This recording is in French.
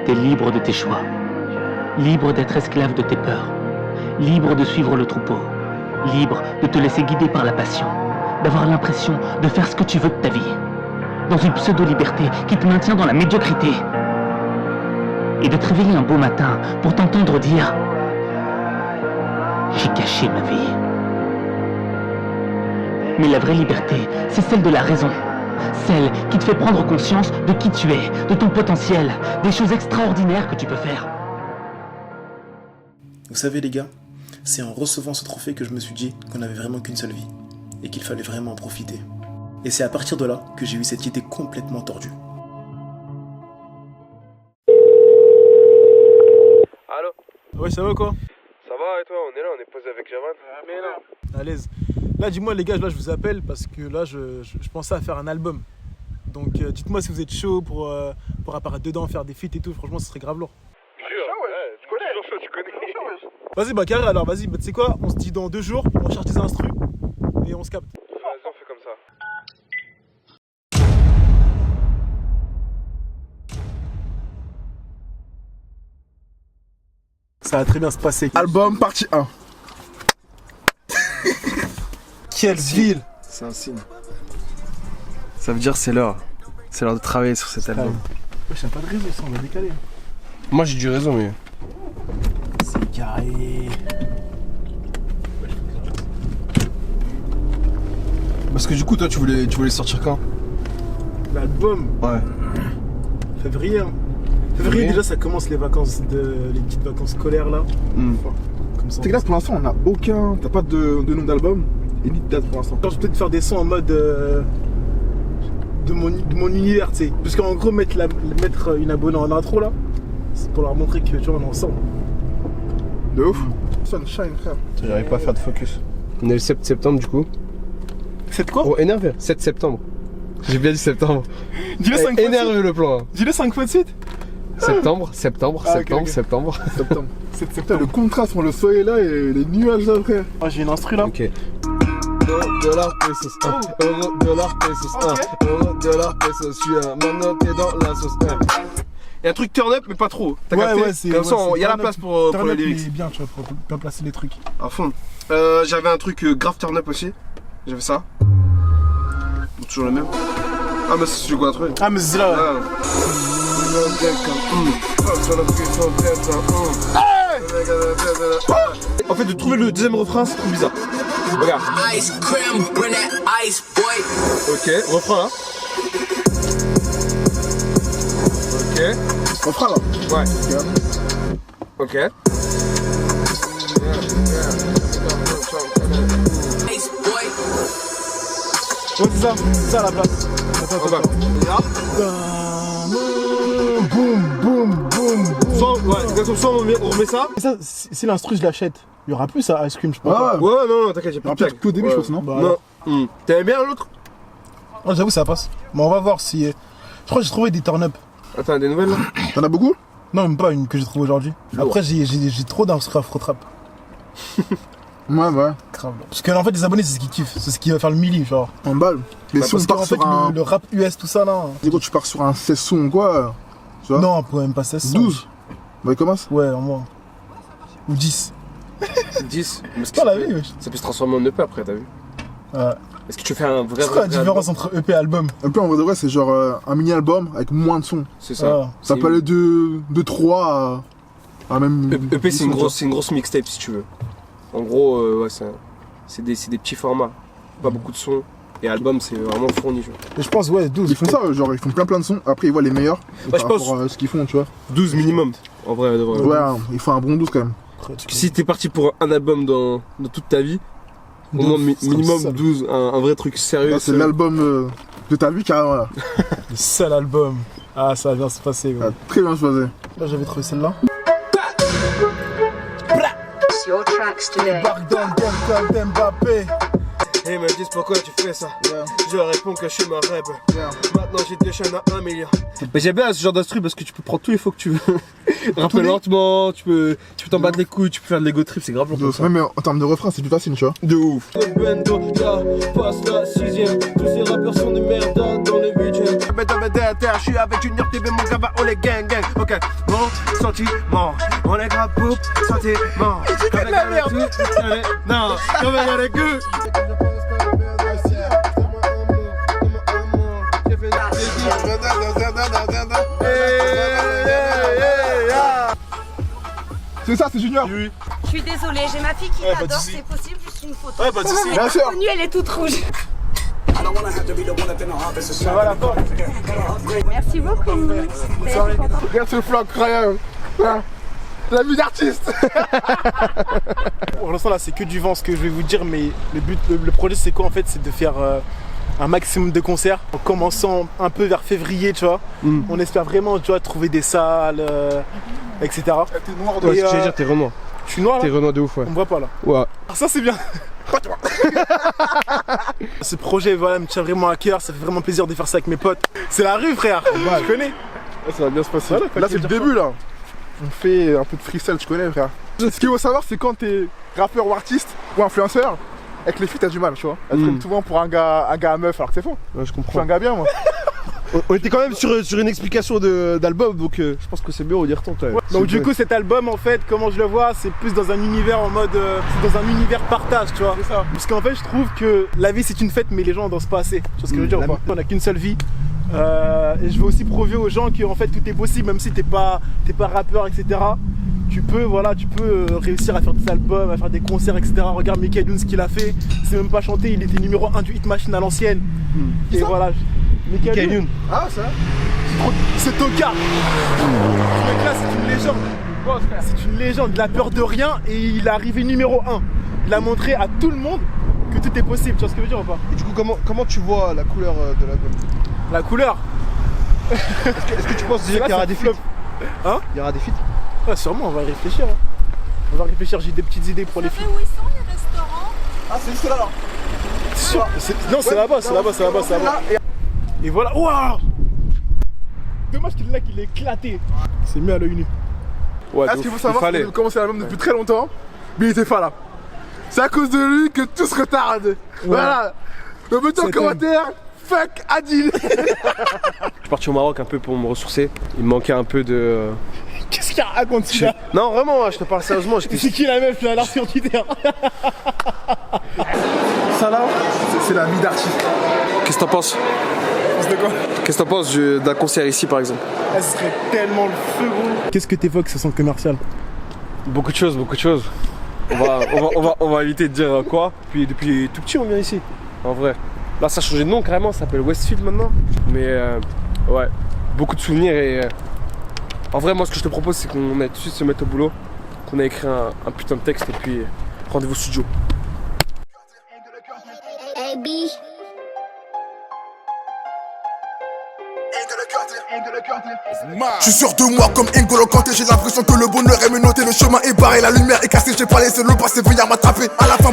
T'es libre de tes choix, libre d'être esclave de tes peurs, libre de suivre le troupeau, libre de te laisser guider par la passion, d'avoir l'impression de faire ce que tu veux de ta vie, dans une pseudo-liberté qui te maintient dans la médiocrité, et de te réveiller un beau matin pour t'entendre dire « J'ai caché ma vie ». Mais la vraie liberté, c'est celle de la raison. Celle qui te fait prendre conscience de qui tu es, de ton potentiel, des choses extraordinaires que tu peux faire. Vous savez les gars, c'est en recevant ce trophée que je me suis dit qu'on n'avait vraiment qu'une seule vie et qu'il fallait vraiment en profiter. Et c'est à partir de là que j'ai eu cette idée complètement tordue. Allô? Ouais, ça va quoi? Ça va et toi? On est là, on est posé avec Javan. Mais là, à l'aise. Là, dis-moi les gars, là je vous appelle parce que là je pensais à faire un album. Donc dites-moi si vous êtes chaud pour apparaître dedans, faire des feats et tout. Franchement, ce serait grave lourd. Tu connais? Tu connais. Vas-y, bah carré alors, vas-y, bah, tu sais quoi? On se dit dans 2 jours, on cherche des instrus et on se capte. Vas-y, on fait comme ça. Ça va très bien se passer. Album partie 1. Quelle ville! C'est un signe. Ça veut dire c'est l'heure. C'est l'heure de travailler sur cet album. Ouais, j'ai pas de réseau, ça, on va décaler. Moi j'ai du raison, mais. C'est carré. Parce que du coup, toi tu voulais sortir quand? L'album, Ouais. février. Hein. Février, déjà, ça commence les vacances, les petites vacances scolaires là. Comme ça. C'est que là pour l'instant on a aucun. T'as pas de nom d'album et ni de date pour l'instant. Je vais peut-être faire des sons en mode de mon univers, tu sais. Parce qu'en gros, mettre une abonnée en intro là, c'est pour leur montrer que tu vois, on est ensemble. De ouf. Sunshine frère. J'arrive pas à faire de focus. On est le 7 septembre du coup. C'est quoi? Oh, énervé. 7 septembre. J'ai bien dit septembre. Dis-le 5 fois de suite. Énervé le plan. Hein. Dis-le 5 fois de suite. Septembre. Ah, ok, ok. Septembre. Septembre. C'est Putain, le contraste entre le soleil là et les nuages là frère. Ah, j'ai une instru là. Ok. Dollar pesos 1, euro, dollar pesos 1, euro, dollar pesos, je suis un maintenant t'es dans la sauce 1. Y'a un truc turn up mais pas trop. T'as capté? c'est. Comme ça, y'a la place pour les lyrics. C'est bien, tu vois, pour bien placer les trucs. À fond. J'avais un truc grave turn up aussi. J'avais ça. Toujours le même. Ah mais c'est quoi un truc? Ah, mais c'est là. En fait de trouver le deuxième refrain c'est trop bizarre. Regarde. Ok, refrain là. Ok. Refrain là. Ouais. Ok. Ouais, c'est ça. C'est ça la place. On va. Boum, boum, boum. Soit on remet ça. Et ça, si l'instru je l'achète, il y aura plus ça Ice Cream, je pense. Ah ouais. Ouais, non, t'inquiète, j'ai Alors plus de peut-être qu'au début je pense non. Bah, Non. T'aimais bien l'autre? ouais, j'avoue, ça passe. Mais on va voir si. Je crois que j'ai trouvé des turn-up. Attends, des nouvelles là? T'en as beaucoup? Non, même pas une que j'ai trouvée aujourd'hui. Lourd. Après, j'ai trop d'instru afro-trap. Ouais. Grave. Parce que en fait, les abonnés, c'est ce qu'ils kiffent. C'est ce qui va faire le milli, genre. En balle. Mais Bah, si on parce qu'en part fait, sur un. le rap US, tout ça là. Dis-moi tu pars sur un 16 sons ou quoi? Tu vois? Non, on peut même pas 16. 12. Bah il commence. Ouais, en moins. Ou 10. 10. C'est pas la vie, wesh. Ça peut se transformer en EP après, t'as vu? Ouais. Est-ce que tu fais un vrai. C'est quoi la différence entre EP et album? Un peu en vrai de vrai c'est genre un mini album avec moins de sons. C'est ça. Ah. Ça peut aller de 3 à même. EP, c'est 10 une grosse mixtape si tu veux. En gros, ouais, c'est des petits formats. Pas beaucoup de sons. Et album, c'est vraiment fourni. Tu vois. Et je pense, ouais, 12. Ils font ça, genre ils font plein de sons, après ils voient les meilleurs Bah, par je pense- rapport à ce qu'ils font, tu vois. 12 minimum. En vrai, de vrai. Ouais, ils font un bon 12 quand même. Parce que si t'es parti pour un album dans toute ta vie, au moins c'est comme minimum ça. 12, un vrai truc sérieux. Là, c'est l'album de ta vie carrément là. Le seul album. Ah, ça va bien se passer, Ça a gros. très bien choisi. Là, j'avais trouvé celle-là. Your tracks today. Back dans le game comme Mbappé. Et ils me disent pourquoi tu fais ça. Yeah. Je réponds que je suis ma rêve. Yeah. Maintenant j'ai 2 chaînes à 1 million. Mais j'aime bien ce genre d'instru parce que tu peux prendre tous les flots que tu veux. Rapper lentement, tu peux t'en battre les couilles, tu peux faire de l'ego trip, c'est grave long. Ouais, mais en termes de refrain, c'est plus facile, tu vois. De ouf. Bendo, là, passe la 6ème. Tous ces rappeurs sont des merdes dans le 8ème. Je suis avec Junior TV, mon gars va oh les gang gang. Ok, bon sentiment. On est grave pour sentiment. Comme la merde. Non, comme il y a les gueux. C'est ça, c'est Junior. Oui. Je suis désolée, j'ai ma fille qui Ouais, pas de m'adore, soucis. c'est possible, juste une photo. Ouais, pas de soucis. Bien sûr. Connue, elle est toute rouge. Ça va la porte. Merci beaucoup. Regarde ce flanc incroyable. Voilà. La vie d'artiste. Pour l'instant là c'est que du vent ce que je vais vous dire, mais le projet c'est quoi en fait? C'est de faire un maximum de concerts en commençant un peu vers février, tu vois. On espère vraiment, tu vois, trouver des salles, etc. T'es noir de Ouais, j'allais dire, t'es Renoir. Je suis noir là. T'es Renoir de ouf, ouais. On me voit pas là. Ouais. Ah, ça c'est bien. Ce projet voilà, me tient vraiment à cœur, ça fait vraiment plaisir de faire ça avec mes potes. C'est la rue frère, tu connais. Ouais, ça va bien se passer. Voilà, là, c'est le début, là. On fait un peu de freestyle, tu connais, frère. Ce qu'il faut savoir, c'est quand t'es rappeur ou artiste ou influenceur, avec les filles, t'as du mal, tu vois. Elles prennent souvent pour un gars à meuf, alors que c'est faux. Ouais, je Je suis comprends. un gars bien, moi. On était quand même sur une explication d'album, donc je pense que c'est mieux, on y retourne. Ouais. Donc du coup cet album en fait, comment je le vois, c'est plus dans un univers en mode, c'est dans un univers partage, tu vois. C'est ça. Parce qu'en fait je trouve que la vie c'est une fête mais les gens en dansent pas assez. Tu vois ce que je veux dire ou pas? On a qu'une seule vie. Et je veux aussi prouver aux gens que en fait tout est possible, même si t'es pas rappeur, etc. Tu peux réussir à faire des albums, à faire des concerts, etc. Regarde Michael Youn ce qu'il a fait, c'est même pas chanté, il était numéro 1 du Hit Machine à l'ancienne. Et voilà. Michael Youn. Ah, ça. C'est Toka. Ce mec là c'est une légende. C'est une légende, il a peur de rien et il est arrivé numéro 1. Il a montré à tout le monde que tout est possible, tu vois ce que je veux dire ou pas? Et du coup, comment tu vois la couleur de l'album? La couleur. Est-ce que tu penses déjà qu'il y aura des feats? Hein? Il y aura des feats? Ouais, sûrement, on va y réfléchir. Hein. On va réfléchir, j'ai des petites idées pour les filles. Où ils sont les restaurants? Ah, c'est juste là, là. Non, c'est là-bas, c'est là-bas, c'est là-bas, c'est là-bas. Et voilà, waouh! Dommage qu'il est là, qu'il est éclaté. C'est mieux à l'œil nu. Ouais, Ce qu'il faut savoir, c'est qu'on a commencé l'album depuis très longtemps, mais il était pas là. C'est à cause de lui que tout se retarde. Voilà. Donc mettez en commentaire, fuck Adil. Je suis parti au Maroc un peu pour me ressourcer. Il me manquait un peu de. Qu'est-ce qu'il raconte celui-là? Non, vraiment, je te parle sérieusement. C'est qui la meuf là, sur Twitter? Ça là, c'est la vie d'artiste. Qu'est-ce que t'en penses? De quoi? Qu'est-ce que t'en penses d'un concert ici par exemple? Ça serait tellement le feu gros. Qu'est-ce que t'évoques ce son commercial? Beaucoup de choses, beaucoup de choses. On va éviter de dire quoi. Puis depuis tout petit on vient ici, en vrai. Là ça a changé de nom carrément, ça s'appelle Westfield maintenant. Mais ouais, beaucoup de souvenirs et en vrai moi ce que je te propose c'est qu'on aille tout de suite se mettre au boulot, qu'on ait écrit un putain de texte et puis rendez-vous studio. Je suis sûr de moi comme N'Golo Kanté. J'ai l'impression que le bonheur est menotté. Le chemin est barré, la lumière est cassée. J'ai pas laissé le passé venir m'attraper. À la fin